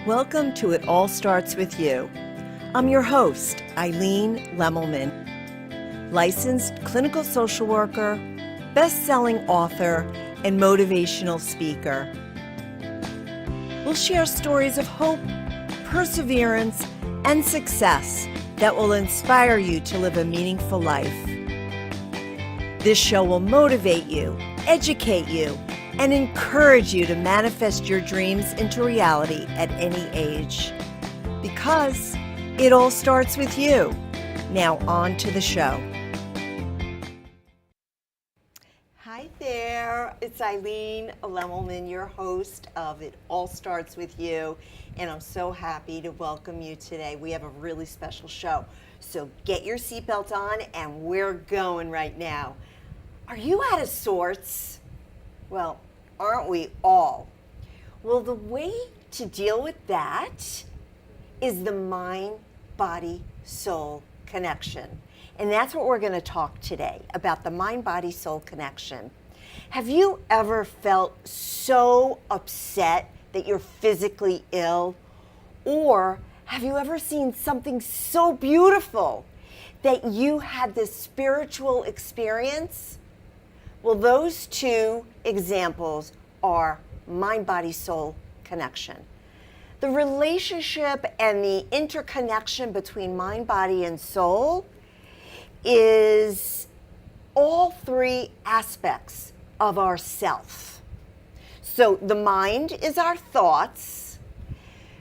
Welcome to It All Starts With You. I'm your host, Eileen Lemelman, licensed clinical social worker, best-selling author, and motivational speaker. We'll share stories of hope, perseverance, and success that will inspire you to live a meaningful life. This show will motivate you, educate you, and encourage you to manifest your dreams into reality at any age. Because it all starts with you. Now on to the show. Hi there, it's Eileen Lemelman, your host of It All Starts With You, and I'm so happy to welcome you today. We have a really special show, so get your seatbelt on and we're going right now. Are you out of sorts? Well, aren't we all? Well, the way to deal with that is the mind-body-soul connection. And that's what we're going to talk today about, the mind-body-soul connection. Have you ever felt so upset that you're physically ill? Or have you ever seen something so beautiful that you had this spiritual experience? Well, those two examples are mind-body-soul connection. The relationship and the interconnection between mind, body, and soul is all three aspects of our self. So the mind is our thoughts,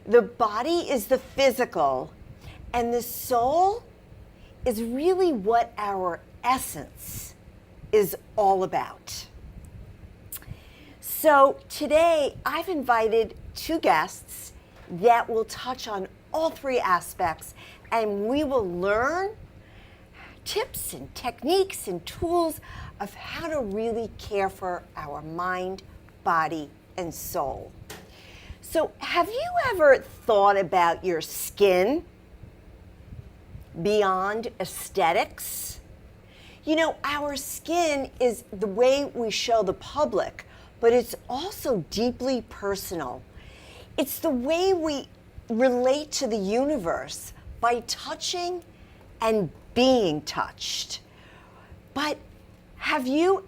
the body is the physical, and the soul is really what our essence is all about. So today I've invited two guests that will touch on all three aspects, and we will learn tips and techniques and tools of how to really care for our mind, body, and soul. So have you ever thought about your skin beyond aesthetics? You know, our skin is the way we show the public, but it's also deeply personal. It's the way we relate to the universe by touching and being touched. But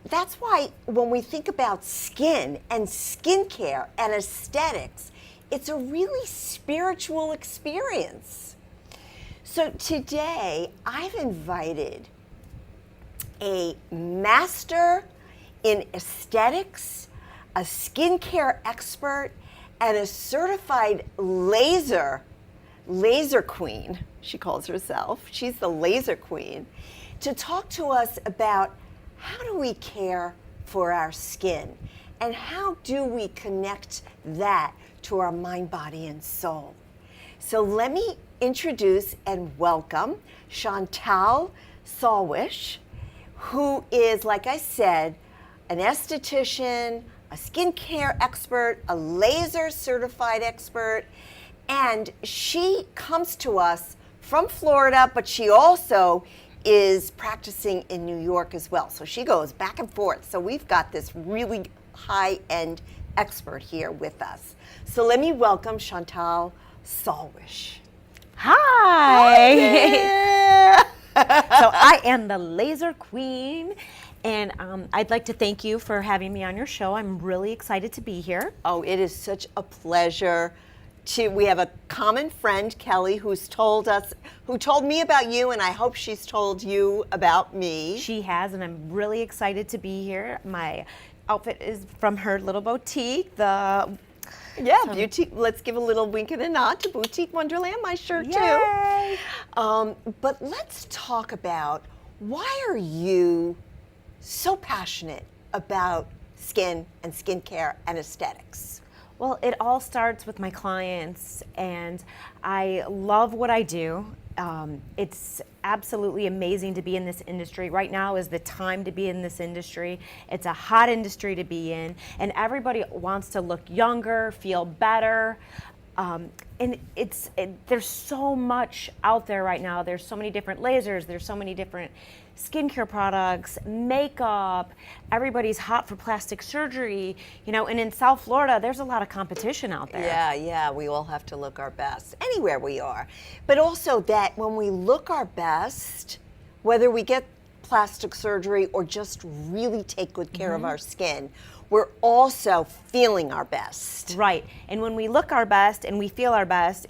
that's why when we think about skin and skincare and aesthetics, it's a really spiritual experience. So today I've invited a master in aesthetics, a skincare expert, and a certified laser queen, she calls herself. She's the laser queen, to talk to us about how do we care for our skin and how do we connect that to our mind, body, and soul. So let me introduce and welcome Chantal Salwish, who is, like I said, an esthetician, a skincare expert, a laser certified expert, and she comes to us from Florida, but she also is practicing in New York as well. So she goes back and forth. So we've got this really high-end expert here with us. So let me welcome Chantal Salwish. Hi. So I am the laser queen, and I'd like to thank you for having me on your show. I'm really excited to be here. Oh, it is such a pleasure. We have a common friend, Kelly, who told me about you, and I hope she's told you about me. She has, and I'm really excited to be here. My outfit is from her little boutique, Boutique. Let's give a little wink and a nod to Boutique Wonderland, my shirt Yay. too. But let's talk about, why are you so passionate about skin and skincare and aesthetics? Well, it all starts with my clients, and I love what I do. It's absolutely amazing to be in this industry. Right now is the time to be in this industry. It's a hot industry to be in, and everybody wants to look younger, feel better. And there's so much out there right now. There's so many different lasers. There's so many different skincare products, makeup. Everybody's hot for plastic surgery, and in South Florida, there's a lot of competition out there. Yeah, we all have to look our best anywhere we are. But also that when we look our best, whether we get plastic surgery or just really take good care of our skin, we're also feeling our best. Right. And when we look our best and we feel our best,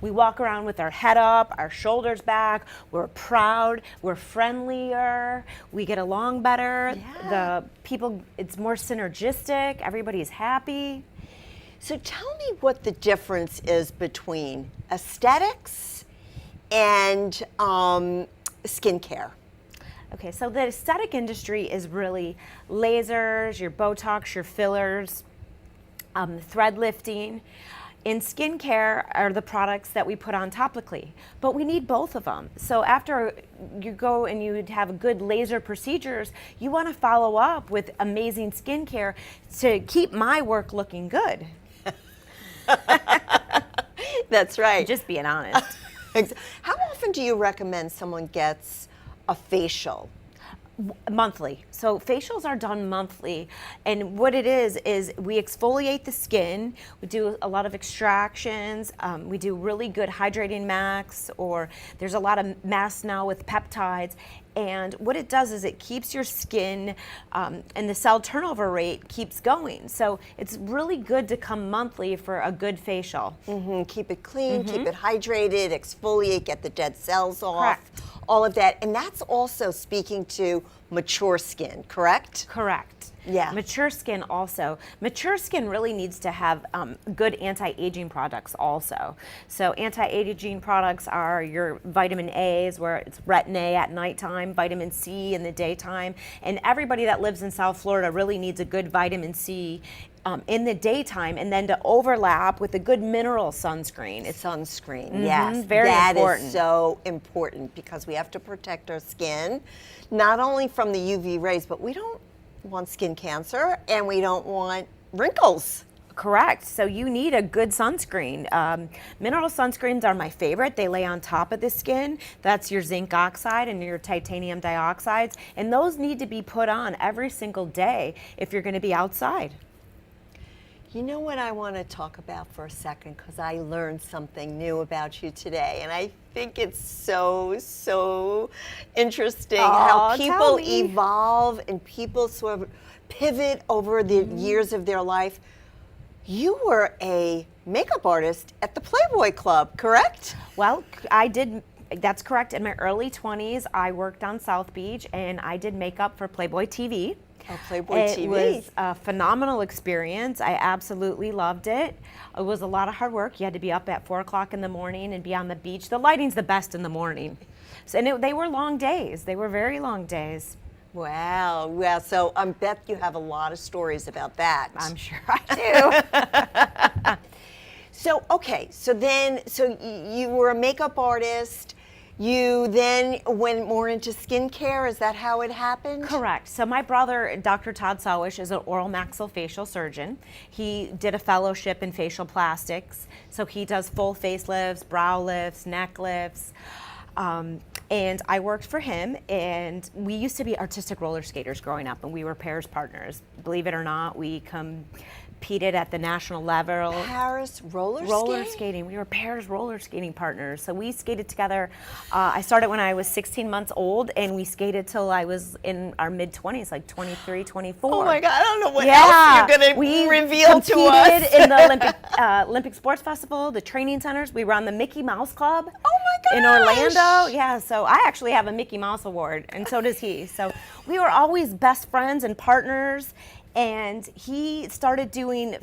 we walk around with our head up, our shoulders back, we're proud, we're friendlier, we get along better. Yeah. The people, it's more synergistic, everybody's happy. So tell me what the difference is between aesthetics and skincare. Okay, so the aesthetic industry is really lasers, your Botox, your fillers, thread lifting. In skincare are the products that we put on topically, but we need both of them. So after you go and you have good laser procedures, you want to follow up with amazing skincare to keep my work looking good. That's right. Just being honest. How often do you recommend someone gets a facial? Monthly. So facials are done monthly, and what it is we exfoliate the skin. We do a lot of extractions. We do really good hydrating masks, or there's a lot of masks now with peptides. And what it does is it keeps your skin and the cell turnover rate keeps going. So it's really good to come monthly for a good facial. Keep it clean, keep it hydrated, exfoliate, get the dead cells off. Correct. All of that. And that's also speaking to mature skin, correct? Correct. Yeah. Mature skin also. Mature skin really needs to have good anti-aging products also. So anti-aging products are your vitamin A's, where it's retin A at nighttime, vitamin C in the daytime. And everybody that lives in South Florida really needs a good vitamin C in the daytime, and then to overlap with a good mineral sunscreen. It's Sunscreen, yes. very important. That is so important because we have to protect our skin, not only from the UV rays, but we don't want skin cancer and we don't want wrinkles. correct. So you need a good sunscreen. Mineral sunscreens are my favorite. They lay on top of the skin. That's your zinc oxide and your titanium dioxides. And those need to be put on every single day if you're going to be outside. You know what I want to talk about for a second, because I learned something new about you today, and I think it's so interesting how people evolve and people sort of pivot over the years of their life. You were a makeup artist at the Playboy Club, correct? Well, I did. That's correct. In my early 20s, I worked on South Beach and I did makeup for Playboy TV. Oh, Playboy TV. It was a phenomenal experience. I absolutely loved it. It was a lot of hard work. You had to be up at 4 o'clock in the morning and be on the beach. The lighting's the best in the morning. So, they were long days. They were very long days. Wow. Well, so I bet you have a lot of stories about that. I'm sure I do. So, okay, so you were a makeup artist. You then went more into skincare. Is that how it happened? Correct. So my brother, Dr. Todd Sawish, is an oral maxillofacial surgeon. He did a fellowship in facial plastics. So he does full face lifts, brow lifts, neck lifts. And I worked for him, and we used to be artistic roller skaters growing up, and we were pairs partners. Believe it or not, we competed at the national level. Paris roller skating. We were pairs roller skating partners. So we skated together. I started when I was 16 months old, and we skated till I was in our mid-20s, like 23, 24. Oh my God, I don't know what else you're going to reveal to us. We competed in the Olympic Sports Festival, the training centers. We were on the Mickey Mouse Club. Oh my gosh. In Orlando. Yeah, so I actually have a Mickey Mouse award, and so does he. So we were always best friends and partners. And he started doing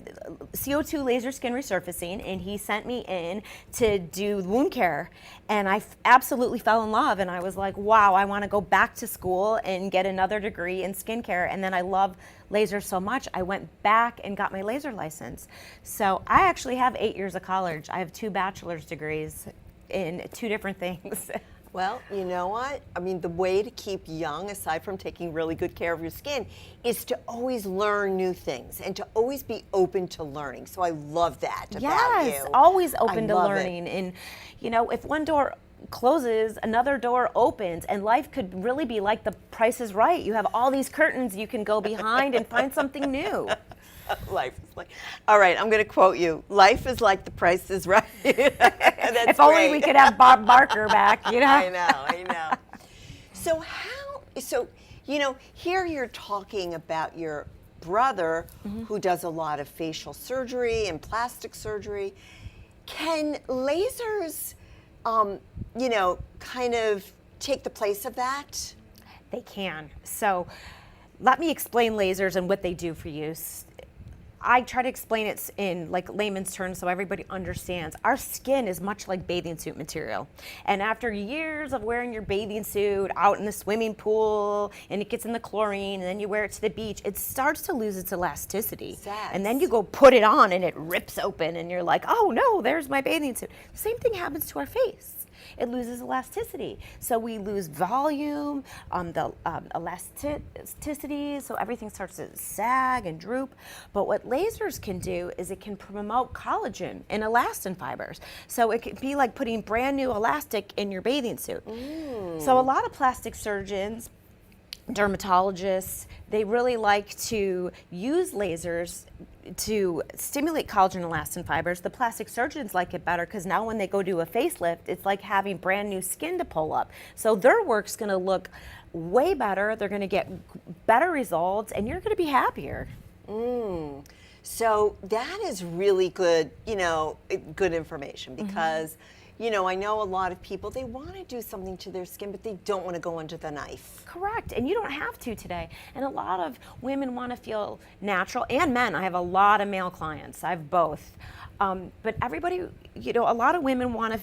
CO2 laser skin resurfacing, and he sent me in to do wound care. And I absolutely fell in love, and I was like, wow, I want to go back to school and get another degree in skincare. And then I love laser so much, I went back and got my laser license. So I actually have 8 years of college. I have 2 bachelor's degrees in 2 different things. Well, you know what? I mean, the way to keep young, aside from taking really good care of your skin, is to always learn new things and to always be open to learning. So I love that about you. Yes, always open I to love it. learning. And, you know, if one door closes, another door opens, and life could really be like The Price is Right. You have all these curtains you can go behind and find something new. Life is like, all right, I'm going to quote you. Life is like The Price is Right. That's If only great. we could have Bob Barker back, you know? I know. So here you're talking about your brother who does a lot of facial surgery and plastic surgery. Can lasers, kind of take the place of that? They can. So let me explain lasers and what they do for you. I try to explain it in like layman's terms so everybody understands. Our skin is much like bathing suit material. And after years of wearing your bathing suit out in the swimming pool and it gets in the chlorine and then you wear it to the beach, it starts to lose its elasticity. Yes. And then you go put it on and it rips open and you're like, oh no, there's my bathing suit. The same thing happens to our face. It loses elasticity. So we lose volume, the elasticity, so everything starts to sag and droop. But what lasers can do is it can promote collagen and elastin fibers. So it could be like putting brand new elastic in your bathing suit. So a lot of plastic surgeons, dermatologists, they really like to use lasers to stimulate collagen and elastin fibers. The plastic surgeons like it better because now when they go do a facelift, it's like having brand new skin to pull up. So their work's going to look way better. They're going to get better results, and you're going to be happier. So that is really good, good information because, I know a lot of people, they want to do something to their skin, but they don't want to go under the knife. Correct, and you don't have to today. And a lot of women want to feel natural, and men. I have a lot of male clients. I have both. But everybody, a lot of women want to,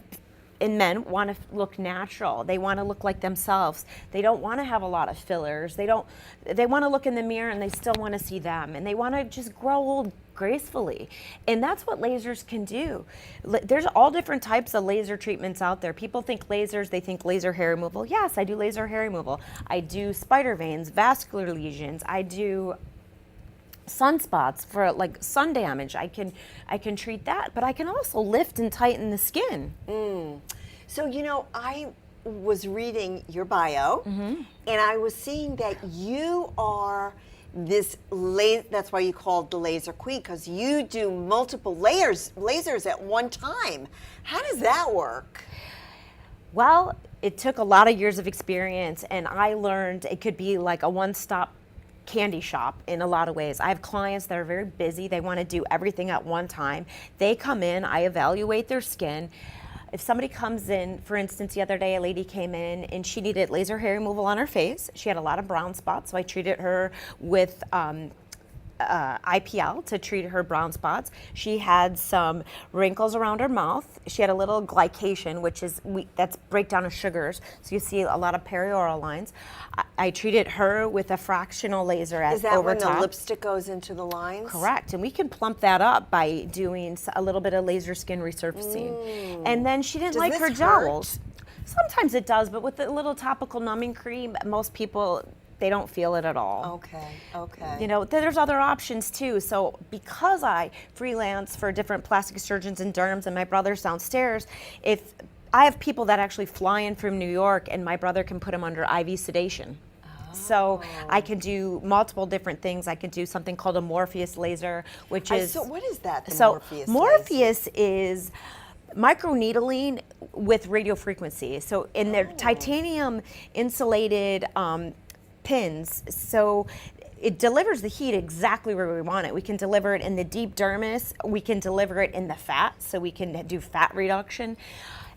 and men want to look natural. They want to look like themselves. They don't want to have a lot of fillers. They want to look in the mirror and they still want to see them. And they want to just grow old gracefully. And that's what lasers can do. There's all different types of laser treatments out there. People think lasers, they think laser hair removal. Yes, I do laser hair removal. I do spider veins, vascular lesions. I do sunspots for like sun damage. I can treat that, but I can also lift and tighten the skin. So, I was reading your bio and I was seeing that you are that's why you called the laser queen, because you do multiple lasers at one time. How does that work? Well, it took a lot of years of experience, and I learned it could be like a one-stop candy shop in a lot of ways. I have clients that are very busy. They want to do everything at one time. They come in, I evaluate their skin. If somebody comes in, for instance, the other day a lady came in and she needed laser hair removal on her face. She had a lot of brown spots, so I treated her with IPL to treat her brown spots. She had some wrinkles around her mouth. She had a little glycation, which is that's breakdown of sugars. So you see a lot of perioral lines. I treated her with a fractional laser at Is that over when top. the lipstick goes into the lines? Correct, and we can plump that up by doing a little bit of laser skin resurfacing. And then she didn't Does like this her hurt? jowls. Sometimes it does, but with a little topical numbing cream, most people, they don't feel it at all. Okay. There's other options too. So because I freelance for different plastic surgeons and derms and my brother's downstairs, if I have people that actually fly in from New York and my brother can put them under IV sedation. So I can do multiple different things. I can do something called a Morpheus laser, which is... So what is that, the So Morpheus laser? Morpheus is microneedling with radio frequency. So in their titanium insulated pins, so it delivers the heat exactly where we want it. We can deliver it in the deep dermis. We can deliver it in the fat, so we can do fat reduction.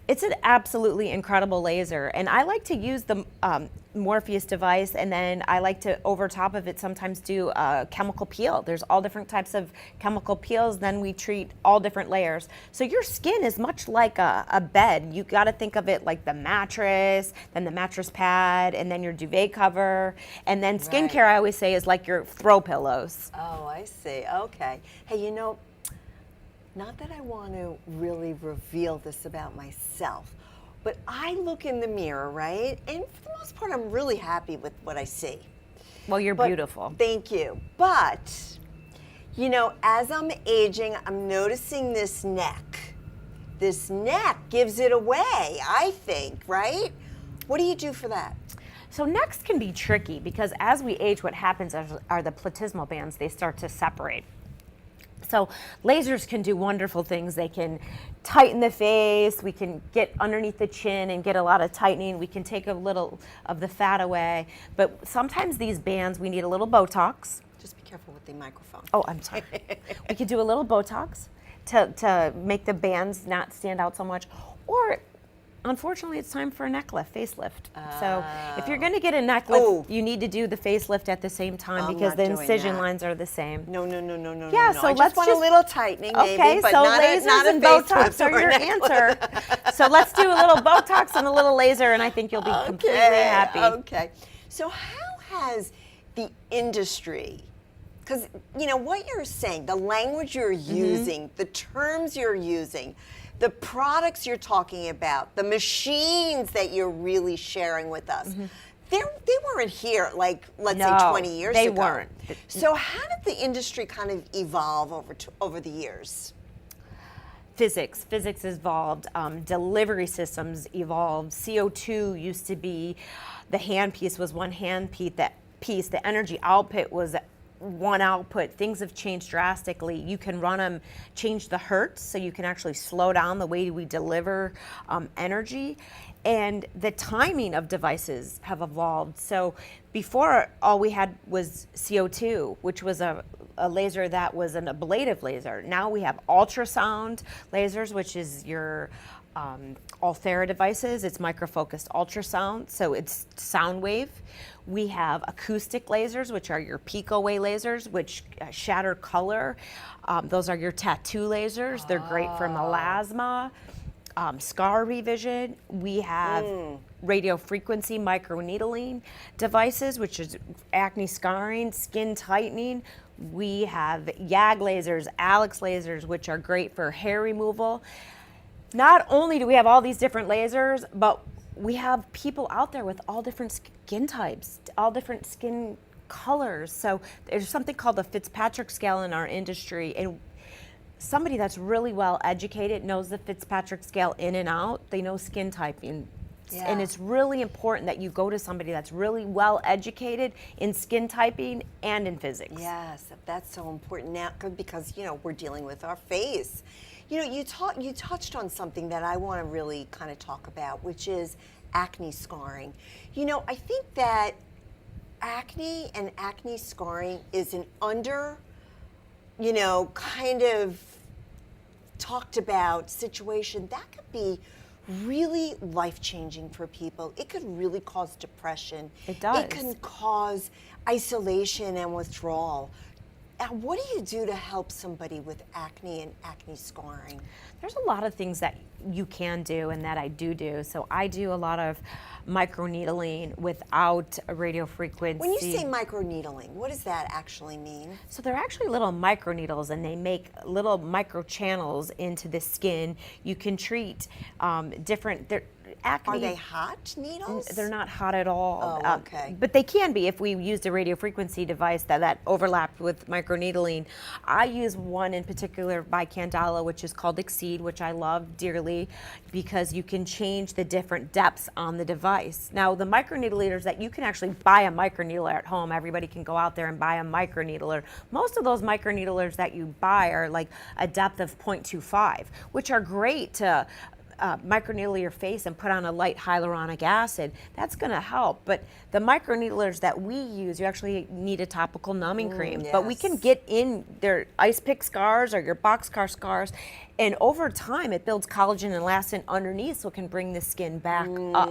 It's an absolutely incredible laser, and I like to use the Morpheus device, and then I like to, over top of it, sometimes do a chemical peel. There's all different types of chemical peels, then we treat all different layers. So your skin is much like a bed. You gotta think of it like the mattress, then the mattress pad, and then your duvet cover, and then skincare, I always say, is like your throw pillows. Oh, I see. Okay. Hey, not that I want to really reveal this about myself, but I look in the mirror, right? And for the most part, I'm really happy with what I see. Well, you're But- beautiful. Thank you. But, you know, as I'm aging, I'm noticing this neck. This neck gives it away, I think, right? What do you do for that? So necks can be tricky because as we age, what happens are the platysmal bands, they start to separate. So lasers can do wonderful things. They can tighten the face. We can get underneath the chin and get a lot of tightening. We can take a little of the fat away. But sometimes these bands, we need a little Botox. Just be careful with the microphone. Oh, I'm sorry. We could do a little Botox to make the bands not stand out so much. Or, unfortunately, it's time for a neck lift, facelift. So if you're going to get a neck lift, Oh. you need to do the facelift at the same time I'm because not the doing incision that. lines are the same. No. Yeah, no. so I let's just want a just- little tightening, maybe, Okay, but so not lasers a and facelift Botox are or your neck lift. answer. So let's do a little Botox and a little laser, and I think you'll be completely happy. Okay. So how has the industry, because you know what you're saying, the language you're Mm-hmm. using, the terms you're using, the products you're talking about, the machines that you're really sharing with us, they weren't here like, let's say, No, 20 years they ago. weren't. So how did the industry kind of evolve over the years? Physics evolved, delivery systems evolved. CO2 used to be, the handpiece was one handpiece, the energy output was one output. Things have changed drastically. You can run them, change the hertz, so you can actually slow down the way we deliver energy. And the timing of devices have evolved. So before, all we had was CO2, which was a laser that was an ablative laser. Now we have ultrasound lasers, which is your Althera devices. It's microfocused ultrasound, so it's sound wave. We have acoustic lasers, which are your picowave lasers, which shatter color. Those are your tattoo lasers. They're great for melasma, scar revision. We have radio frequency microneedling devices, which is acne scarring, skin tightening. We have YAG lasers, Alex lasers, which are great for hair removal. Not only do we have all these different lasers, but we have people out there with all different skin types, all different skin colors. So there's something called the Fitzpatrick scale in our industry, and somebody that's really well educated knows the Fitzpatrick scale in and out. They know skin typing. Yeah. And it's really important that you go to somebody that's really well educated in skin typing and in physics. Yes, that's so important now because you know we're dealing with our face. You know, you touched on something that I want to really kind of talk about, which is acne scarring. You know, I think that acne and acne scarring is an kind of talked about situation that could be really life-changing for people. It could really cause depression. It does. It can cause isolation and withdrawal. What do you do to help somebody with acne and acne scarring? There's a lot of things that you can do and that I do. So I do a lot of microneedling without a radio frequency. When you say microneedling, what does that actually mean? So they're actually little microneedles, and they make little microchannels into the skin. You can treat different. Acne. Are they hot needles? They're not hot at all. Oh, okay. But they can be if we used a radio frequency device that overlapped with microneedling. I use one in particular by Candela, which is called Exceed, which I love dearly because you can change the different depths on the device. Now, the microneedlers that you can actually buy a microneedler at home. Everybody can go out there and buy a microneedler. Most of those microneedlers that you buy are like a depth of 0.25, which are great to microneedle your face and put on a light hyaluronic acid. That's going to help. But the microneedlers that we use, you actually need a topical numbing cream. But we can yes. get in their ice pick scars or your boxcar scars, and over time it builds collagen and elastin underneath, so it can bring the skin back up.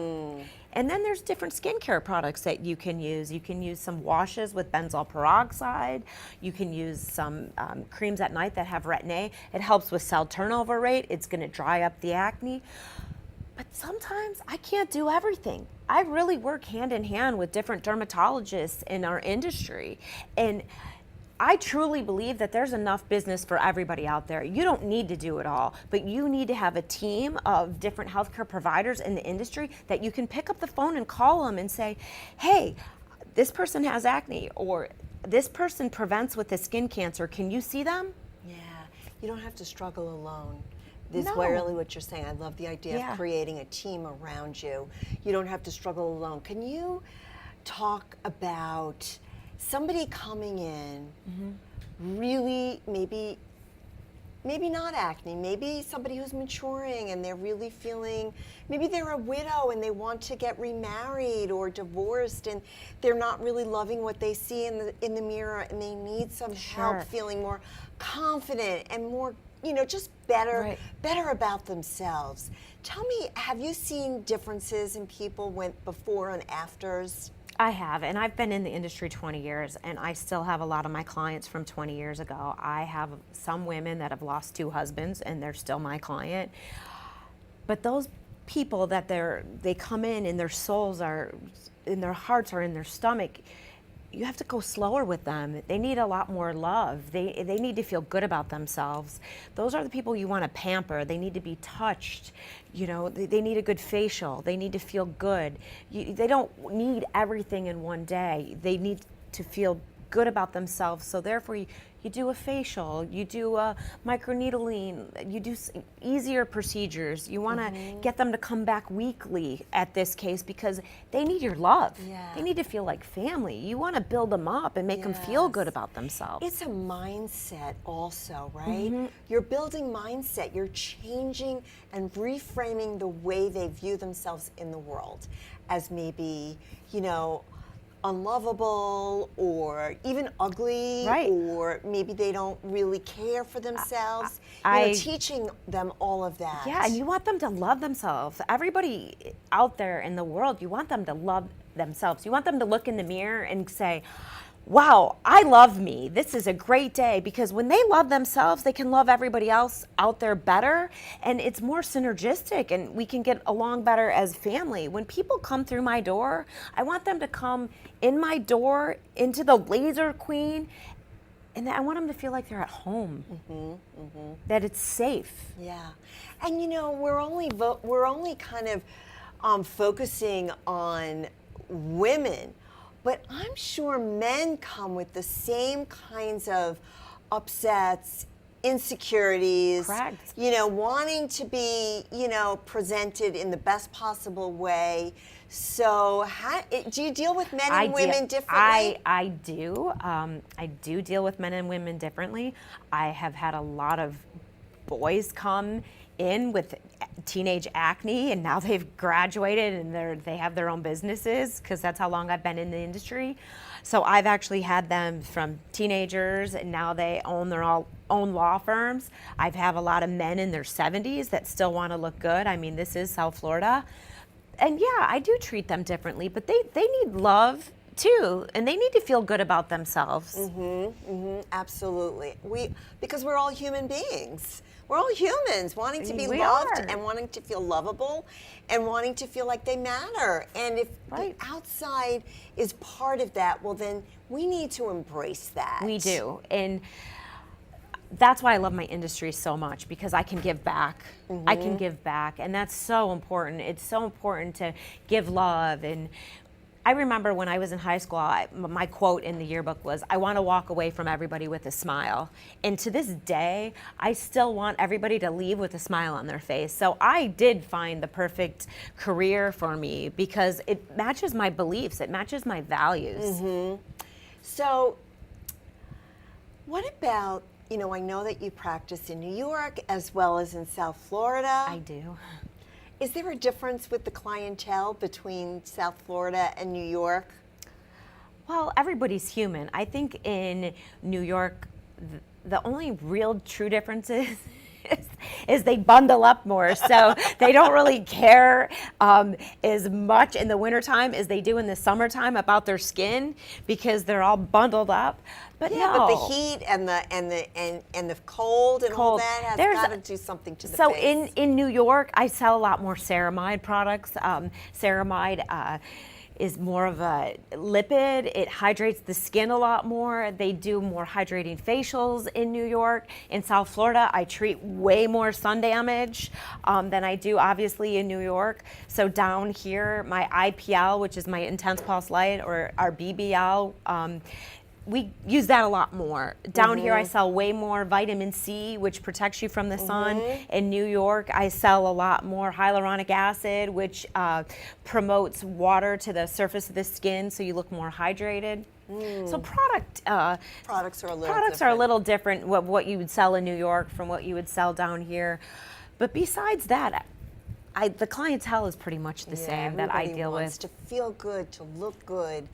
And then there's different skincare products that you can use. You can use some washes with benzoyl peroxide. You can use some creams at night that have retin-A. It helps with cell turnover rate. It's going to dry up the acne. But sometimes I can't do everything. I really work hand in hand with different dermatologists in our industry. And I truly believe that there's enough business for everybody out there. You don't need to do it all, but you need to have a team of different healthcare providers in the industry that you can pick up the phone and call them and say, hey, this person has acne, or this person prevents with a skin cancer. Can you see them? Yeah, you don't have to struggle alone. This is No. really what you're saying. I love the idea Yeah. of creating a team around you. You don't have to struggle alone. Can you talk about somebody coming in, really maybe not acne, maybe somebody who's maturing and they're really feeling, maybe they're a widow and they want to get remarried or divorced and they're not really loving what they see in the mirror and they need some Sure. help feeling more confident and more, just better Right. better about themselves. Tell me, have you seen differences in people before and afters? I have, and I've been in the industry 20 years, and I still have a lot of my clients from 20 years ago. I have some women that have lost 2 husbands, and they're still my client. But those people that they come in and their souls are, and their hearts are in their stomach, you have to go slower with them. They need a lot more love. They need to feel good about themselves. Those are the people you want to pamper. They need to be touched. They need a good facial. They need to feel good. They don't need everything in one day. They need to feel good about themselves. So therefore, you do a facial, you do a microneedling, you do easier procedures. You want to get them to come back weekly at this case because they need your love. Yeah. They need to feel like family. You want to build them up and make them feel good about themselves. It's a mindset also, right? You're building mindset. You're changing and reframing the way they view themselves in the world as maybe, unlovable or even ugly, Right. or maybe they don't really care for themselves. Teaching them all of that. Yeah, and you want them to love themselves. Everybody out there in the world, you want them to love themselves. You want them to look in the mirror and say, wow, I love me. This is a great day, because when they love themselves, they can love everybody else out there better, and it's more synergistic, and we can get along better as family. When people come through my door, I want them to come in my door into the Laser Queen, and I want them to feel like they're at home, that it's safe. Yeah, and we're only kind of focusing on women, but I'm sure men come with the same kinds of upsets, insecurities. Correct. Wanting to be presented in the best possible way. So, do you deal with men and women differently? I do. I do deal with men and women differently. I have had a lot of boys come in with teenage acne, and now they've graduated and they have their own businesses, because that's how long I've been in the industry. So I've actually had them from teenagers, and now they own their own law firms. I've had a lot of men in their 70s that still want to look good. I mean, this is South Florida. And yeah, I do treat them differently, but they need love too, and they need to feel good about themselves. Absolutely. Because we're all human beings. We're all humans wanting to be We loved are. and wanting to feel lovable and wanting to feel like they matter. And if Right. the outside is part of that, well, then we need to embrace that. We do. And that's why I love my industry so much, because I can give back. I can give back. And that's so important. It's so important to give love. And I remember when I was in high school, my quote in the yearbook was, I want to walk away from everybody with a smile. And to this day, I still want everybody to leave with a smile on their face. So I did find the perfect career for me, because it matches my beliefs, it matches my values. So, what about, I know that you practice in New York as well as in South Florida. I do. Is there a difference with the clientele between South Florida and New York? Well, everybody's human. I think in New York, the only real true difference is they bundle up more. So they don't really care as much in the wintertime as they do in the summertime about their skin, because they're all bundled up. But Yeah, no. but the heat and the cold and all Cold. that has There's- got to do something to the So face. in New York, I sell a lot more ceramide products. Ceramide, is more of a lipid. It hydrates the skin a lot more. They do more hydrating facials in New York. In South Florida, I treat way more sun damage than I do obviously in New York. So down here, my IPL, which is my Intense Pulse Light, or our BBL, we use that a lot more. Down here, I sell way more vitamin C, which protects you from the sun. In New York, I sell a lot more hyaluronic acid, which promotes water to the surface of the skin, so you look more hydrated. So Products are a little products different. are a little different. What you would sell in New York from what you would sell down here. But besides that, the clientele is pretty much the same that I Everybody deal wants with. to feel good, to look good,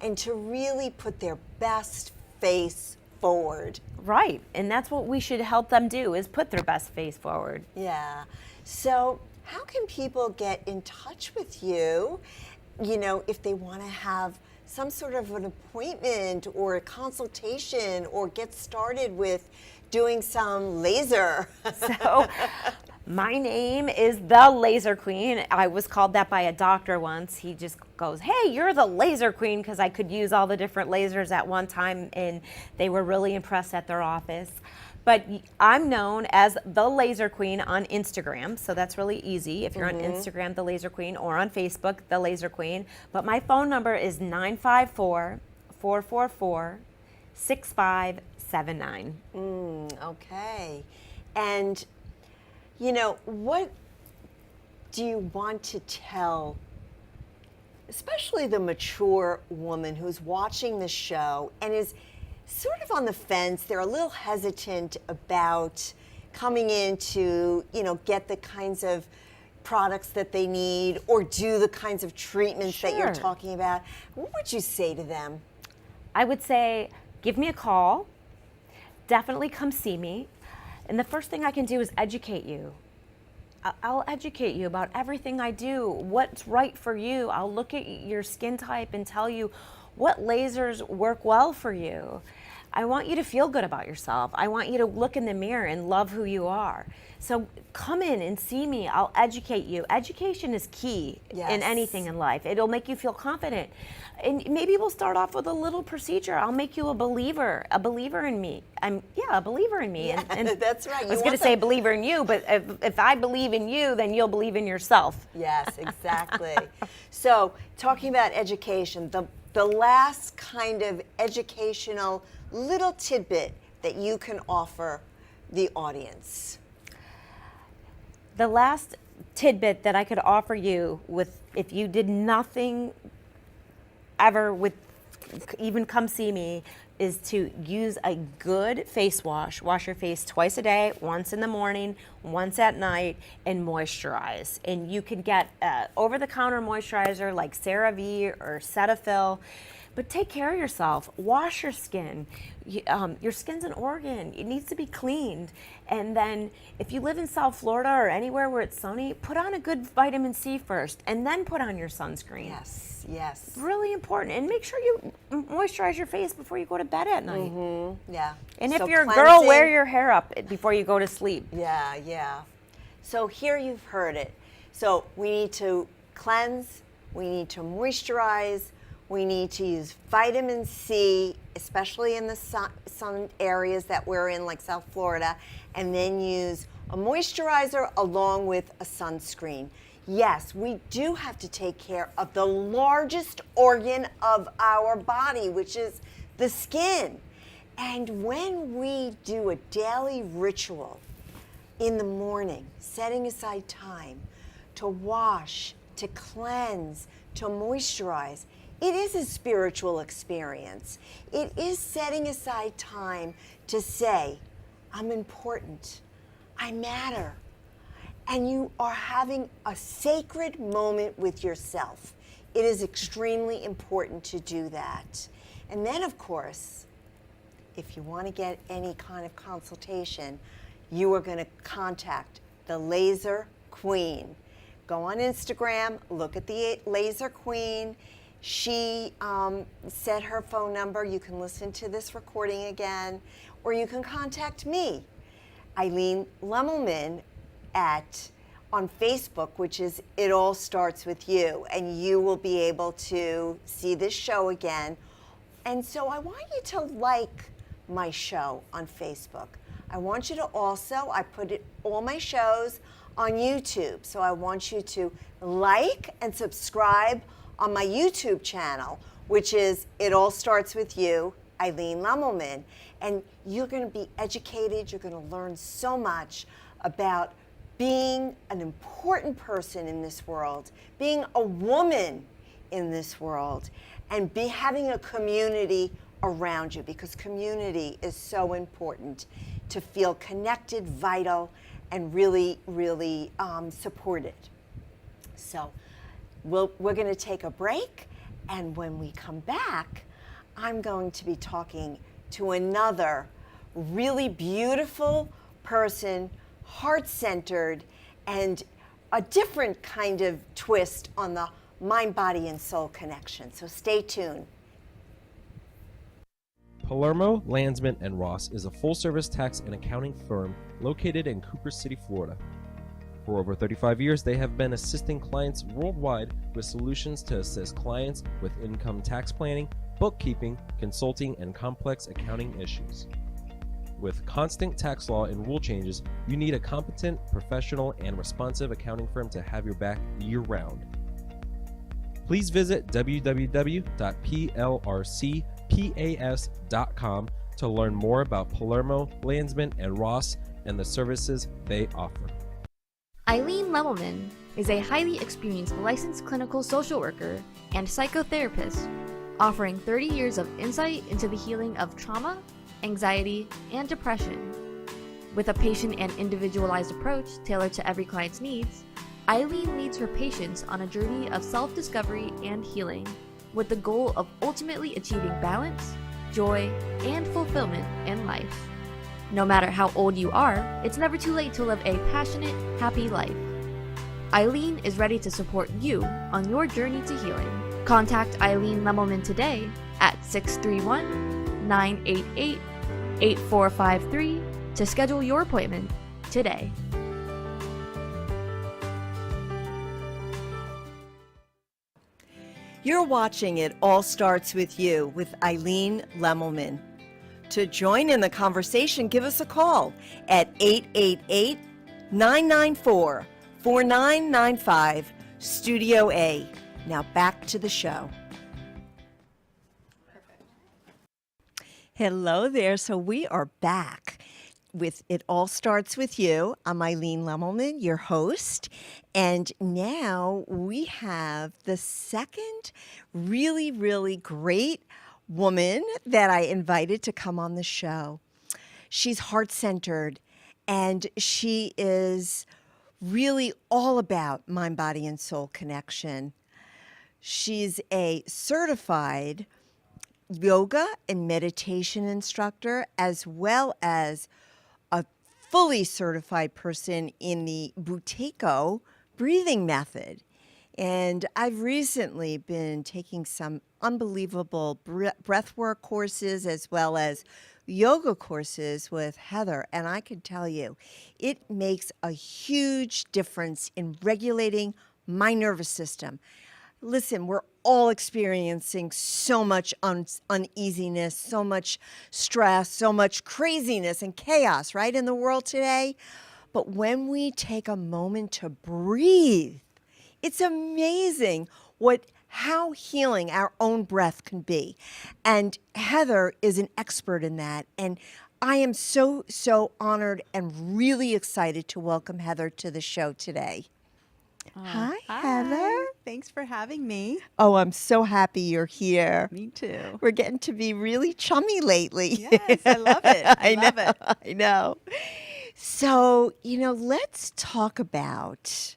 and to really put their best face forward. Right, and that's what we should help them do, is put their best face forward. Yeah. So, how can people get in touch with you, if they want to have some sort of an appointment or a consultation or get started with doing some laser? So, my name is the Laser Queen. I was called that by a doctor once. He just goes, "Hey, you're the Laser Queen," because I could use all the different lasers at one time, and they were really impressed at their office. But I'm known as the Laser Queen on Instagram, so that's really easy. If you're on Instagram, the Laser Queen, or on Facebook, the Laser Queen. But my phone number is 954-444-6579. Okay. And, what do you want to tell, especially the mature woman who's watching the show and is sort of on the fence? They're a little hesitant about coming in to, get the kinds of products that they need or do the kinds of treatments that you're Sure. talking about. What would you say to them? I would say, give me a call. Definitely come see me. And the first thing I can do is educate you. I'll educate you about everything I do, what's right for you. I'll look at your skin type and tell you what lasers work well for you. I want you to feel good about yourself. I want you to look in the mirror and love who you are. So come in and see me. I'll educate you. Education is key Yes. in anything in life. It'll make you feel confident. And maybe we'll start off with a little procedure. I'll make you a believer in me. A believer in me. And That's right. I was going to say believer in you, but if I believe in you, then you'll believe in yourself. Yes, exactly. So, talking about education, the last kind of educational little tidbit that you can offer the audience. The last tidbit that I could offer you, if you did nothing ever with even come see me, is to use a good face wash. Wash your face twice a day, once in the morning, once at night, and moisturize. And you can get over-the-counter moisturizer like CeraVe or Cetaphil. But take care of yourself. Wash your skin. Your skin's an organ. It needs to be cleaned. And then if you live in South Florida or anywhere where it's sunny, put on a good vitamin C first and then put on your sunscreen. Yes, yes. Really important. And make sure you moisturize your face before you go to bed at night. Yeah. And if So you're a girl, cleansing- wear your hair up before you go to sleep. Yeah, yeah. So here you've heard it. So we need to cleanse, we need to moisturize, we need to use vitamin C, especially in the sun areas that we're in, like South Florida, and then use a moisturizer along with a sunscreen. Yes, we do have to take care of the largest organ of our body, which is the skin. And when we do a daily ritual in the morning, setting aside time to wash, to cleanse, to moisturize, it is a spiritual experience. It is setting aside time to say, I'm important, I matter, and you are having a sacred moment with yourself. It is extremely important to do that. And then, of course, if you want to get any kind of consultation, you are going to contact the Laser Queen. Go on Instagram, look at the Laser Queen. She said her phone number. You can listen to this recording again, or you can contact me, Eileen Lemmelman, at on Facebook, which is It All Starts With You, and you will be able to see this show again. And so I want you to like my show on Facebook. I want you to also, I put all my shows on YouTube, so I want you to like and subscribe on my YouTube channel, which is It All Starts With You, Eileen Lemmelman. And you're going to be educated, you're going to learn so much about being an important person in this world, being a woman in this world, and having a community around you, because community is so important to feel connected, vital, and really, really supported. So we're going to take a break, and when we come back, I'm going to be talking to another really beautiful person, heart-centered, and a different kind of twist on the mind, body, and soul connection. So stay tuned. Palermo, Landsman & Ross is a full-service tax and accounting firm located in Cooper City, Florida. For over 35 years, they have been assisting clients worldwide with solutions to assist clients with income tax planning, bookkeeping, consulting, and complex accounting issues. With constant tax law and rule changes, you need a competent, professional, and responsive accounting firm to have your back year-round. Please visit www.plrcpas.com to learn more about Palermo, Landsman & Ross and the services they offer. Eileen Lemmelman is a highly experienced licensed clinical social worker and psychotherapist, offering 30 years of insight into the healing of trauma, anxiety, and depression. With a patient and individualized approach tailored to every client's needs, Eileen leads her patients on a journey of self-discovery and healing, with the goal of ultimately achieving balance, joy, and fulfillment in life. No matter how old you are, it's never too late to live a passionate, happy life. Eileen is ready to support you on your journey to healing. Contact Eileen Lemmelman today at 631-988-8453 to schedule your appointment today. You're watching It All Starts With You with Eileen Lemmelman. To join in the conversation, give us a call at 888-994-4995, Studio A. Now back to the show. Hello there. So we are back with It All Starts With You. I'm Eileen Lemmelman, your host. And now we have the second really, really great woman that I invited to come on the show. She's heart-centered, and she is really all about mind, body, and soul connection. She's a certified yoga and meditation instructor, as well as a fully certified person in the Buteyko breathing method. And I've recently been taking some unbelievable breathwork courses as well as yoga courses with Heather. And I can tell you, it makes a huge difference in regulating my nervous system. Listen, we're all experiencing so much uneasiness, so much stress, so much craziness and chaos, right, in the world today. But when we take a moment to breathe, it's amazing how healing our own breath can be. And Heather is an expert in that. And I am so, so honored and really excited to welcome Heather to the show today. Hi, Heather. Thanks for having me. Oh, I'm so happy you're here. Me too. We're getting to be really chummy lately. Yes, I love it. I love it. I know. So, let's talk about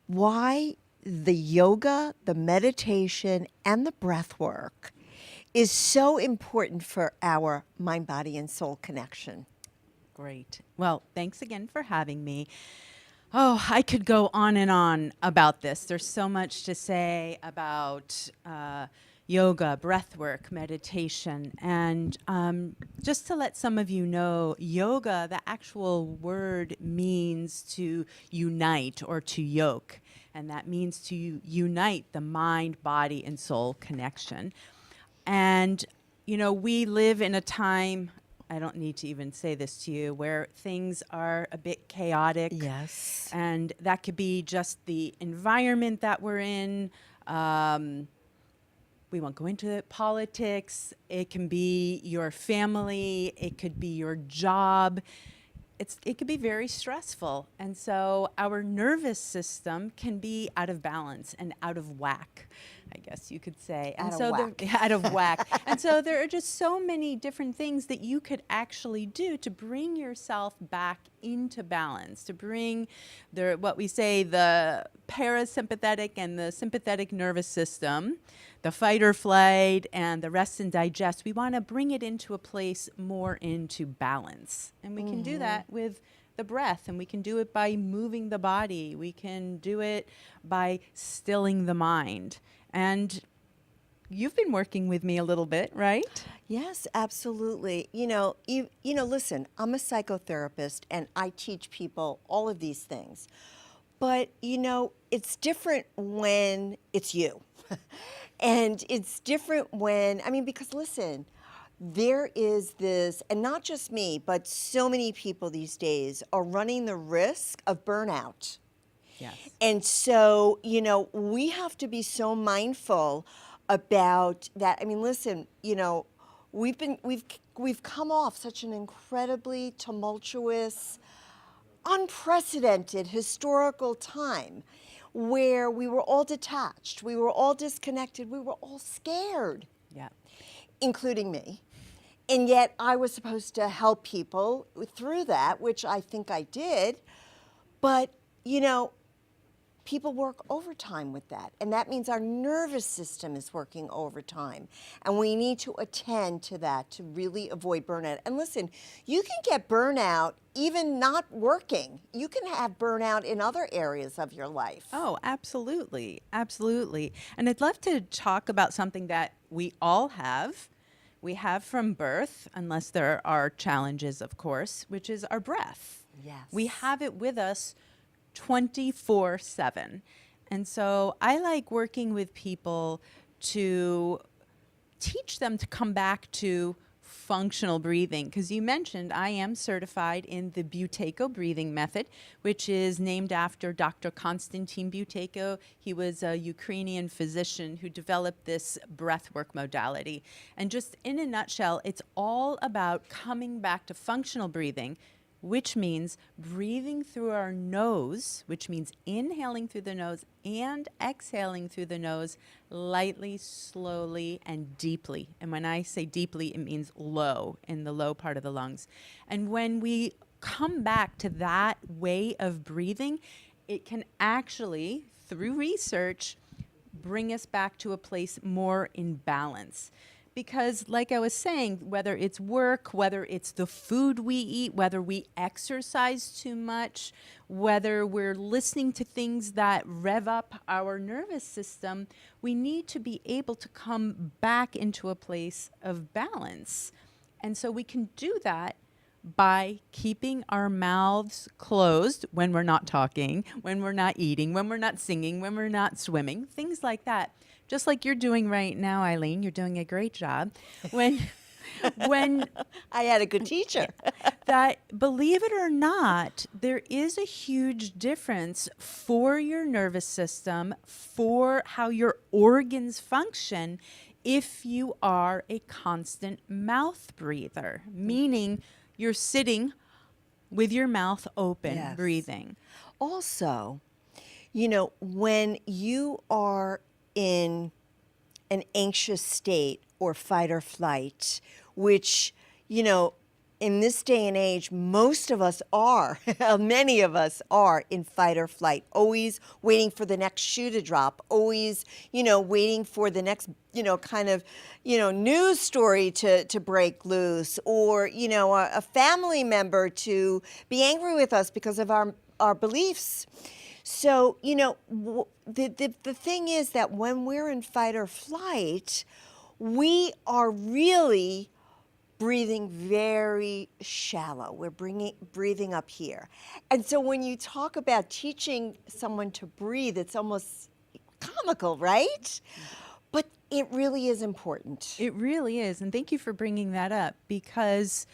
why the yoga, the meditation, and the breath work is so important for our mind, body, and soul connection. Great. Well, thanks again for having me. Oh, I could go on and on about this. There's so much to say about yoga, breath work, meditation. And just to let some of you know, yoga, the actual word means to unite or to yoke. And that means to unite the mind, body, and soul connection. And, you know, we live in a time, I don't need to even say this to you, where things are a bit chaotic. Yes. And that could be just the environment that we're in. We won't go into it, politics. It can be your family. It could be your job. It could be very stressful. And so our nervous system can be out of balance and out of whack, I guess you could say. And Out of whack. out of whack. And so there are just so many different things that you could actually do to bring yourself back into balance, to bring what we say the parasympathetic and the sympathetic nervous system, the fight or flight and the rest and digest. We want to bring it into a place more into balance. And we can do that with the breath, and we can do it by moving the body. We can do it by stilling the mind. And you've been working with me a little bit, right? Yes, absolutely. You know, listen, I'm a psychotherapist and I teach people all of these things. But, you know, it's different when it's you. And it's different when, because listen, there is this, and not just me, but so many people these days are running the risk of burnout. Yes. And so, you know, we have to be so mindful about that. I mean, listen, you know, we've come off such an incredibly tumultuous, unprecedented historical time where we were all detached, we were all disconnected, we were all scared, Yeah. including me. And yet I was supposed to help people through that, which I think I did. But, you know, people work overtime with that. And that means our nervous system is working overtime. And we need to attend to that to really avoid burnout. And listen, you can get burnout even not working. You can have burnout in other areas of your life. Oh, absolutely. Absolutely. And I'd love to talk about something that we all have. We have from birth, unless there are challenges, of course, which is our breath. Yes. We have it with us 24/7. And so I like working with people to teach them to come back to functional breathing, because you mentioned I am certified in the Buteyko breathing method, which is named after Dr. Konstantin Buteyko. He was a Ukrainian physician who developed this breathwork modality. And just in a nutshell, it's all about coming back to functional breathing, which means breathing through our nose, which means inhaling through the nose and exhaling through the nose lightly, slowly, and deeply. And when I say deeply, it means low, in the low part of the lungs. And when we come back to that way of breathing, it can actually, through research, bring us back to a place more in balance. Because like I was saying, whether it's work, whether it's the food we eat, whether we exercise too much, whether we're listening to things that rev up our nervous system, we need to be able to come back into a place of balance. And so we can do that by keeping our mouths closed when we're not talking, when we're not eating, when we're not singing, when we're not swimming, things like that. Just like you're doing right now, Eileen, you're doing a great job. When I had a good teacher. that, believe it or not, there is a huge difference for your nervous system, for how your organs function, if you are a constant mouth breather, meaning you're sitting with your mouth open, Yes. breathing. Also, you know, when you are in an anxious state or fight or flight, which, you know, in this day and age, most of us are, many of us are in fight or flight, always waiting for the next shoe to drop, always, you know, waiting for the next, you know, kind of, you know, news story to break loose, or, you know, a family member to be angry with us because of our beliefs. So, the thing is that when we're in fight or flight, we are really breathing very shallow. We're breathing up here. And so when you talk about teaching someone to breathe, it's almost comical, right? But it really is important. It really is. And thank you for bringing that up, because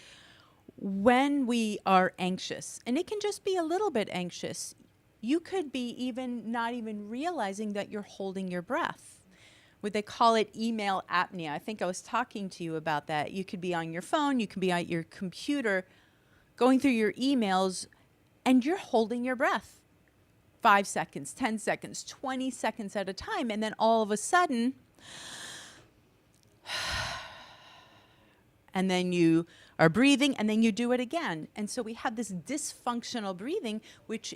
when we are anxious, and it can just be a little bit anxious, you could be not even realizing that you're holding your breath. What they call it email apnea. I think I was talking to you about that. You could be on your phone, you could be at your computer, going through your emails, and you're holding your breath 5 seconds, 10 seconds, 20 seconds at a time. And then all of a sudden, and then you are breathing, and then you do it again. And so we have this dysfunctional breathing, which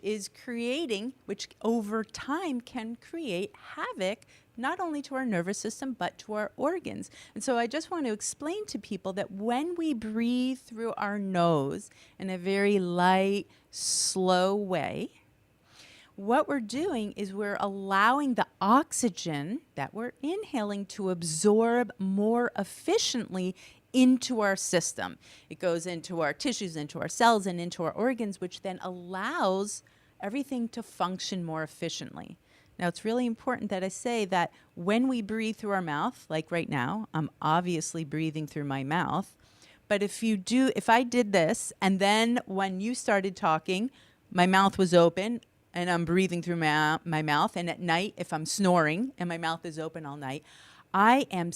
over time can create havoc, not only to our nervous system, but to our organs. And so I just want to explain to people that when we breathe through our nose in a very light, slow way, what we're doing is we're allowing the oxygen that we're inhaling to absorb more efficiently into our system. It goes into our tissues, into our cells, and into our organs, which then allows everything to function more efficiently. Now, it's really important that I say that when we breathe through our mouth, like right now, I'm obviously breathing through my mouth. But if I did this, and then when you started talking, my mouth was open, and I'm breathing through my mouth, and at night, if I'm snoring and my mouth is open all night, I am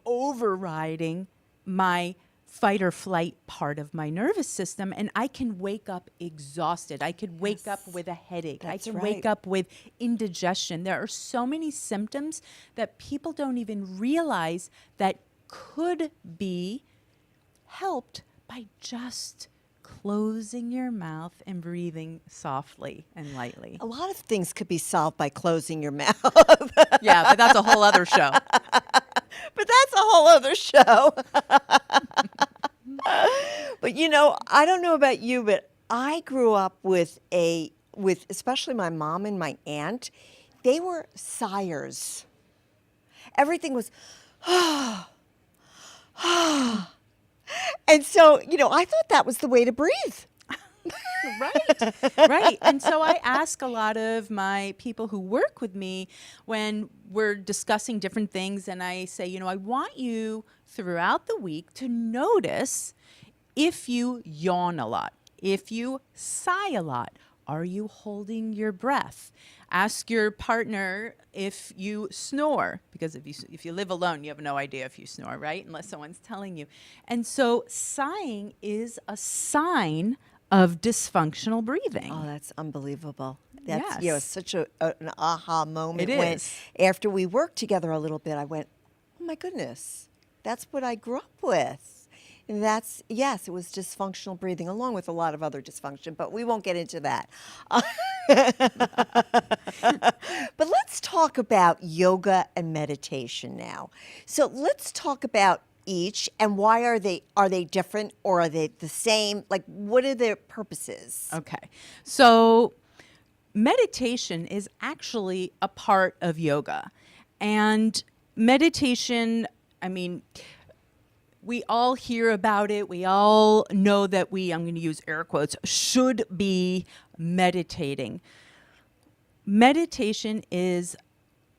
overriding my fight or flight part of my nervous system, and I can wake up exhausted. I could wake up with a headache. That's I can right. wake up with indigestion. There are so many symptoms that people don't even realize that could be helped by just closing your mouth and breathing softly and lightly. A lot of things could be solved by closing your mouth. Yeah, but that's a whole other show. But that's a whole other show. But I don't know about you, but I grew up with especially my mom and my aunt. They were sighers. Everything was, and so, I thought that was the way to breathe. Right. And so I ask a lot of my people who work with me when we're discussing different things, and I say, I want you throughout the week to notice if you yawn a lot, if you sigh a lot. Are you holding your breath? Ask your partner if you snore, because if you live alone, you have no idea if you snore, right? Unless someone's telling you. And so sighing is a sign of dysfunctional breathing. Oh, that's unbelievable. That's Yes. such an aha moment. It when, is. after we worked together a little bit, I went, oh my goodness, that's what I grew up with. And it was dysfunctional breathing, along with a lot of other dysfunction, but we won't get into that. But let's talk about yoga and meditation now. So let's talk about each, and why are they different, or are they the same? Like, what are their purposes? Okay. So meditation is actually a part of yoga. And meditation, we all hear about it. We all know that I'm going to use air quotes, should be meditating. Meditation is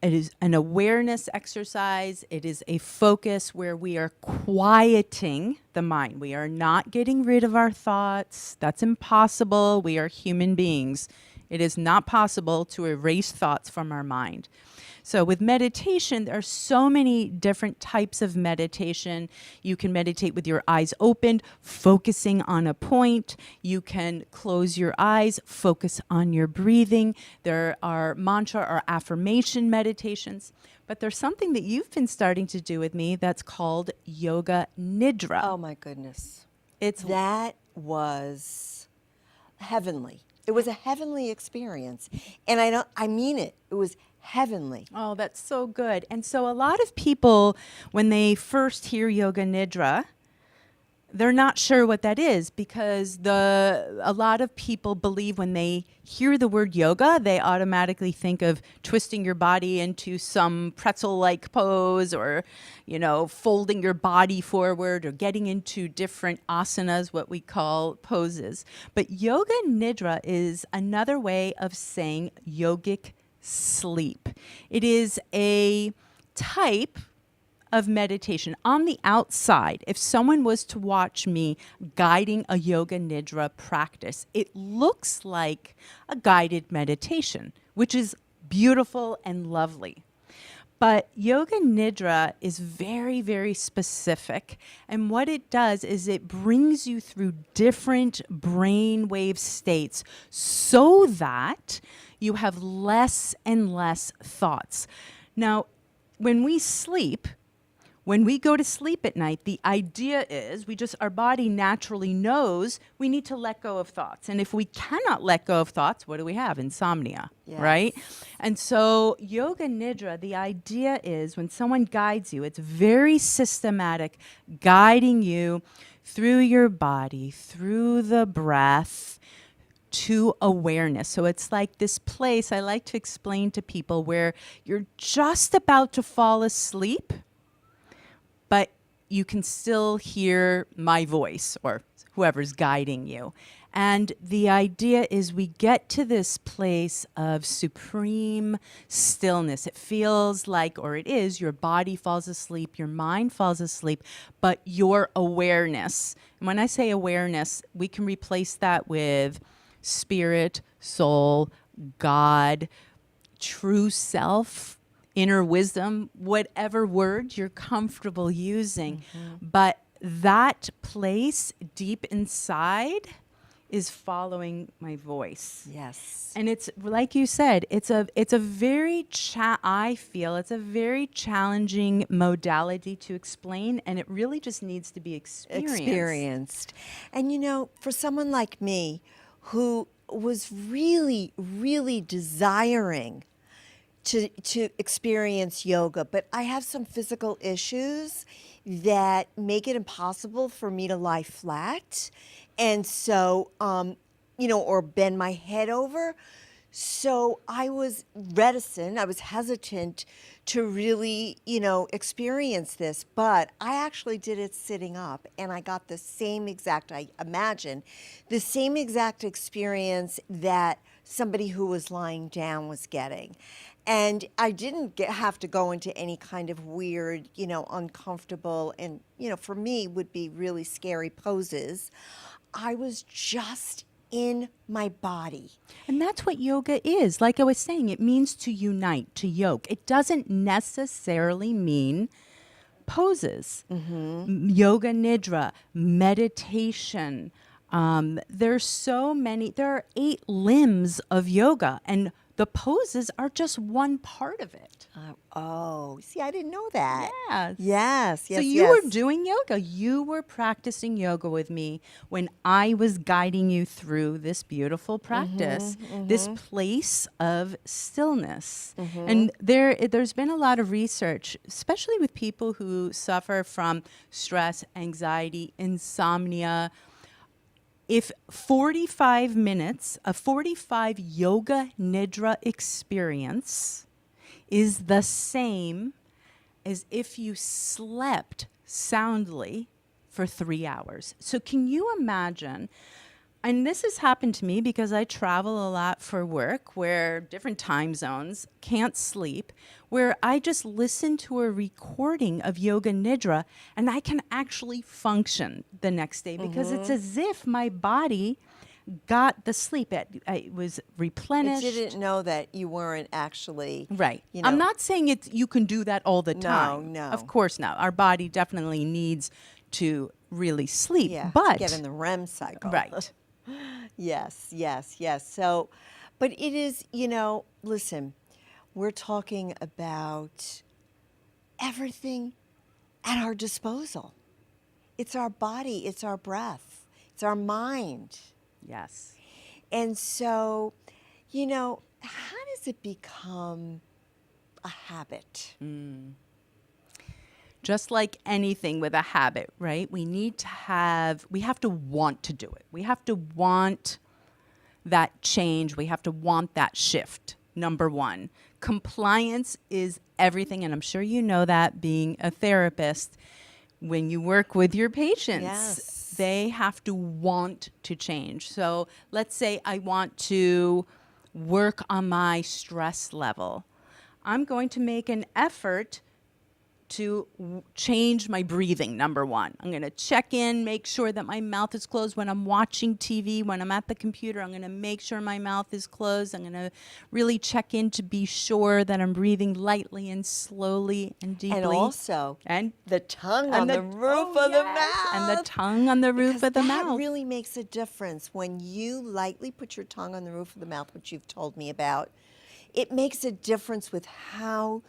an awareness exercise. It is a focus where we are quieting the mind. We are not getting rid of our thoughts. That's impossible. We are human beings. It is not possible to erase thoughts from our mind. So with meditation, there are so many different types of meditation. You can meditate with your eyes opened, focusing on a point. You can close your eyes, focus on your breathing. There are mantra or affirmation meditations. But there's something that you've been starting to do with me that's called Yoga Nidra. Oh my goodness. That was heavenly. It was a heavenly experience. And I mean it. It was heavenly. Oh, that's so good. And so a lot of people, when they first hear Yoga Nidra, they're not sure what that is because a lot of people believe when they hear the word yoga, they automatically think of twisting your body into some pretzel-like pose or, folding your body forward or getting into different asanas, what we call poses. But yoga nidra is another way of saying yogic sleep. It is a type of meditation. On the outside, if someone was to watch me guiding a yoga nidra practice, it looks like a guided meditation, which is beautiful and lovely. But yoga nidra is very, very specific. And what it does is it brings you through different brainwave states so that you have less and less thoughts. Now, when we sleep, when we go to sleep at night, the idea is our body naturally knows we need to let go of thoughts. And if we cannot let go of thoughts, what do we have? Insomnia, right? And so yoga nidra, the idea is when someone guides you, it's very systematic, guiding you through your body, through the breath, to awareness. So it's like this place I like to explain to people where you're just about to fall asleep, but you can still hear my voice or whoever's guiding you. And the idea is we get to this place of supreme stillness. It feels like, or it is, your body falls asleep, your mind falls asleep, but your awareness. And when I say awareness, we can replace that with spirit, soul, God, true self, inner wisdom, whatever word you're comfortable using. But that place deep inside is following my voice. Yes. And it's like you said, it's a very I feel it's a very challenging modality to explain, and it really just needs to be experienced. And for someone like me who was really, really desiring to experience yoga, but I have some physical issues that make it impossible for me to lie flat, and so or bend my head over. So I was reticent, I was hesitant to really, experience this, but I actually did it sitting up, and I got the same exact, I imagine, the same exact experience that somebody who was lying down was getting. And I didn't have to go into any kind of weird, uncomfortable, and, for me would be really scary poses. I was just in my body. And that's what yoga is. Like I was saying, it means to unite, to yoke. It doesn't necessarily mean poses. Yoga nidra, meditation. There's so many. There are 8 limbs of yoga, and the poses are just one part of it. See, I didn't know that. Yes. Yes. So you were doing yoga. You were practicing yoga with me when I was guiding you through this beautiful practice, this place of stillness. And there's been a lot of research, especially with people who suffer from stress, anxiety, insomnia. If 45 minutes, a 45 yoga nidra experience is the same as if you slept soundly for 3 hours. So can you imagine, and this has happened to me because I travel a lot for work where different time zones, can't sleep, where I just listen to a recording of yoga nidra and I can actually function the next day because it's as if my body got the sleep. It was replenished. It didn't know that you weren't actually Right. I'm not saying you can do that all the time. No. Of course not. Our body definitely needs to really sleep. Yeah, but to get in the REM cycle. Right. Yes. So, but it is, listen, we're talking about everything at our disposal. It's our body, it's our breath, it's our mind. Yes. And so, how does it become a habit? just like anything with a habit, right? We have to want to do it. We have to want that change. We have to want that shift. Number one, compliance is everything. And I'm sure you know that being a therapist, when you work with your patients, Yes. they have to want to change. So let's say I want to work on my stress level. I'm going to make an effort to change my breathing, number one. I'm going to check in, make sure that my mouth is closed when I'm watching TV, when I'm at the computer. I'm going to make sure my mouth is closed. I'm going to really check in to be sure that I'm breathing lightly and slowly and deeply. And also, and the tongue and on the roof of the yes, mouth. and the tongue on the roof Because of the that mouth. really makes a difference when you lightly put your tongue on the roof of the mouth, which you've told me about. It makes a difference with how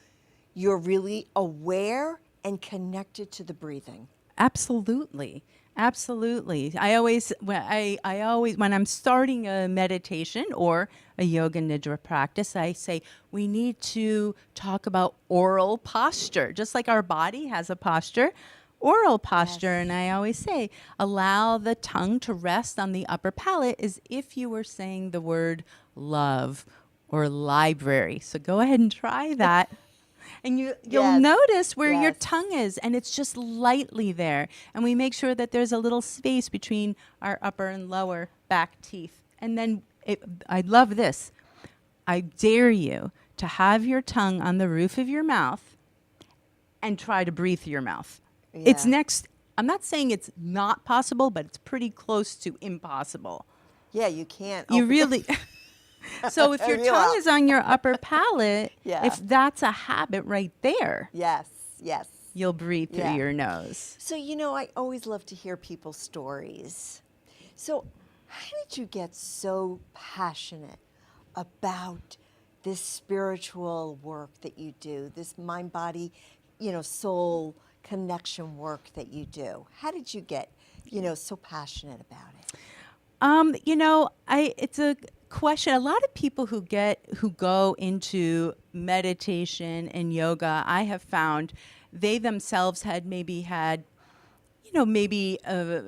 you're really aware and connected to the breathing. Absolutely. Absolutely. I always when I'm starting a meditation or a yoga nidra practice, I say we need to talk about oral posture. Just like our body has a posture, oral posture. And I always say allow the tongue to rest on the upper palate as if you were saying the word love or library. So go ahead and try that. And you'll Yes. notice where your Yes. tongue is, and it's just lightly there. And we make sure that there's a little space between our upper and lower back teeth. And then I love this. I dare you to have your tongue on the roof of your mouth and try to breathe through your mouth. It's Yeah. next. I'm not saying it's not possible, but it's pretty close to impossible. Yeah, you can't. You open- really. So if your Yeah. tongue is on your upper palate, Yeah. if that's a habit right there, Yes, yes. you'll breathe through Yeah. your nose. So, I always love to hear people's stories. So, how did you get so passionate about this spiritual work that you do, this mind, body, soul connection work that you do? How did you get, so passionate about it? It's a question. A lot of people who go into meditation and yoga, I have found they themselves had maybe a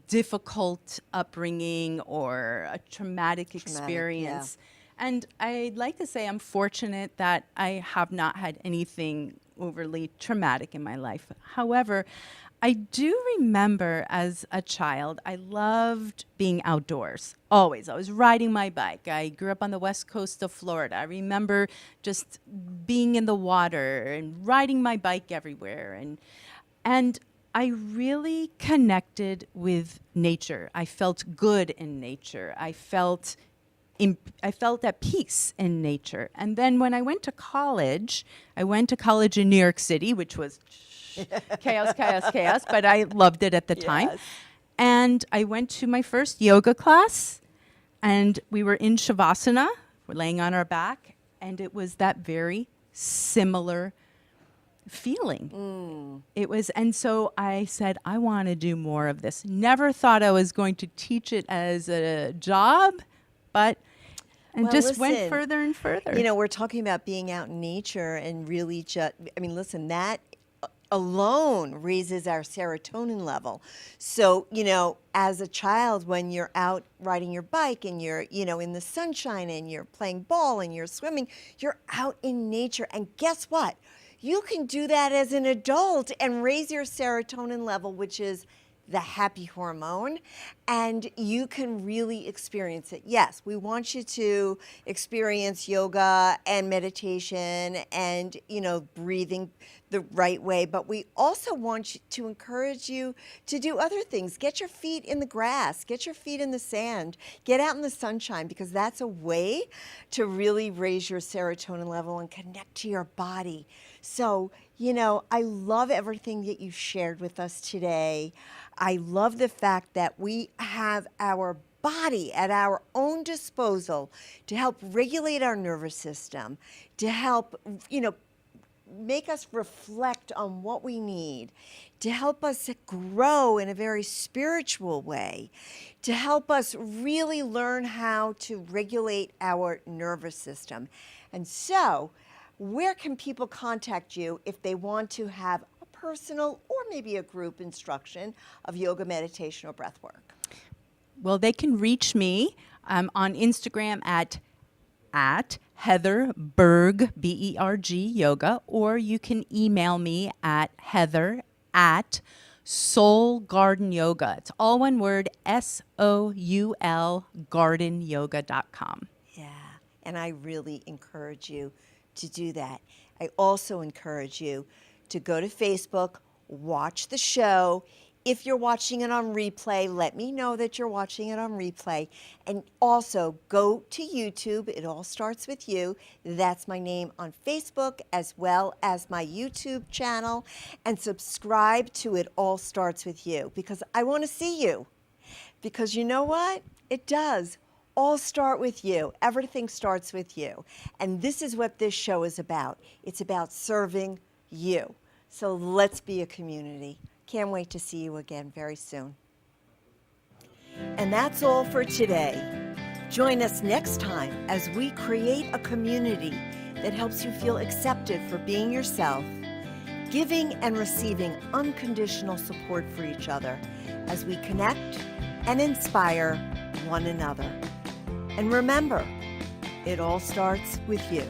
difficult upbringing or a traumatic experience. And I'd like to say I'm fortunate that I have not had anything overly traumatic in my life. However, I do remember as a child, I loved being outdoors. Always. I was riding my bike. I grew up on the west coast of Florida. I remember just being in the water and riding my bike everywhere. And I really connected with nature. I felt good in nature. I felt at peace in nature. And then when I went to college in New York City, which was chaos, but I loved it at the time. Yes. And I went to my first yoga class, and we were in Shavasana, we're laying on our back, and it was that very similar feeling. It was, and so I said, I want to do more of this. Never thought I was going to teach it as a job, but Well, just went listen, further and further. We're talking about being out in nature and really listen, that alone raises our serotonin level. So, as a child, when you're out riding your bike and you're, in the sunshine and you're playing ball and you're swimming, you're out in nature. And guess what? You can do that as an adult and raise your serotonin level, which is the happy hormone, and you can really experience it. Yes, we want you to experience yoga and meditation and, breathing the right way, but we also want to encourage you to do other things. Get your feet in the grass, get your feet in the sand, get out in the sunshine, because that's a way to really raise your serotonin level and connect to your body. So, I love everything that you shared with us today. I love the fact that we have our body at our own disposal to help regulate our nervous system, to help, make us reflect on what we need, to help us grow in a very spiritual way, to help us really learn how to regulate our nervous system. And so, where can people contact you if they want to have a personal or maybe a group instruction of yoga, meditation, or breath work? Well, they can reach me on Instagram at Heather Berg, B-E-R-G, yoga, or you can email me at Heather@Soul Garden Yoga. It's all one word, SOUL, gardenyoga.com. Yeah, and I really encourage you to do that. I also encourage you to go to Facebook, watch the show. If you're watching it on replay, let me know that you're watching it on replay. And also go to YouTube. It all starts with you. That's my name on Facebook as well as my YouTube channel. And subscribe to It All Starts With You because I want to see you. Because you know what? It does all start with you. Everything starts with you. And this is what this show is about. It's about serving you. So let's be a community. Can't wait to see you again very soon. And that's all for today. Join us next time as we create a community that helps you feel accepted for being yourself, giving and receiving unconditional support for each other as we connect and inspire one another. And remember, it all starts with you.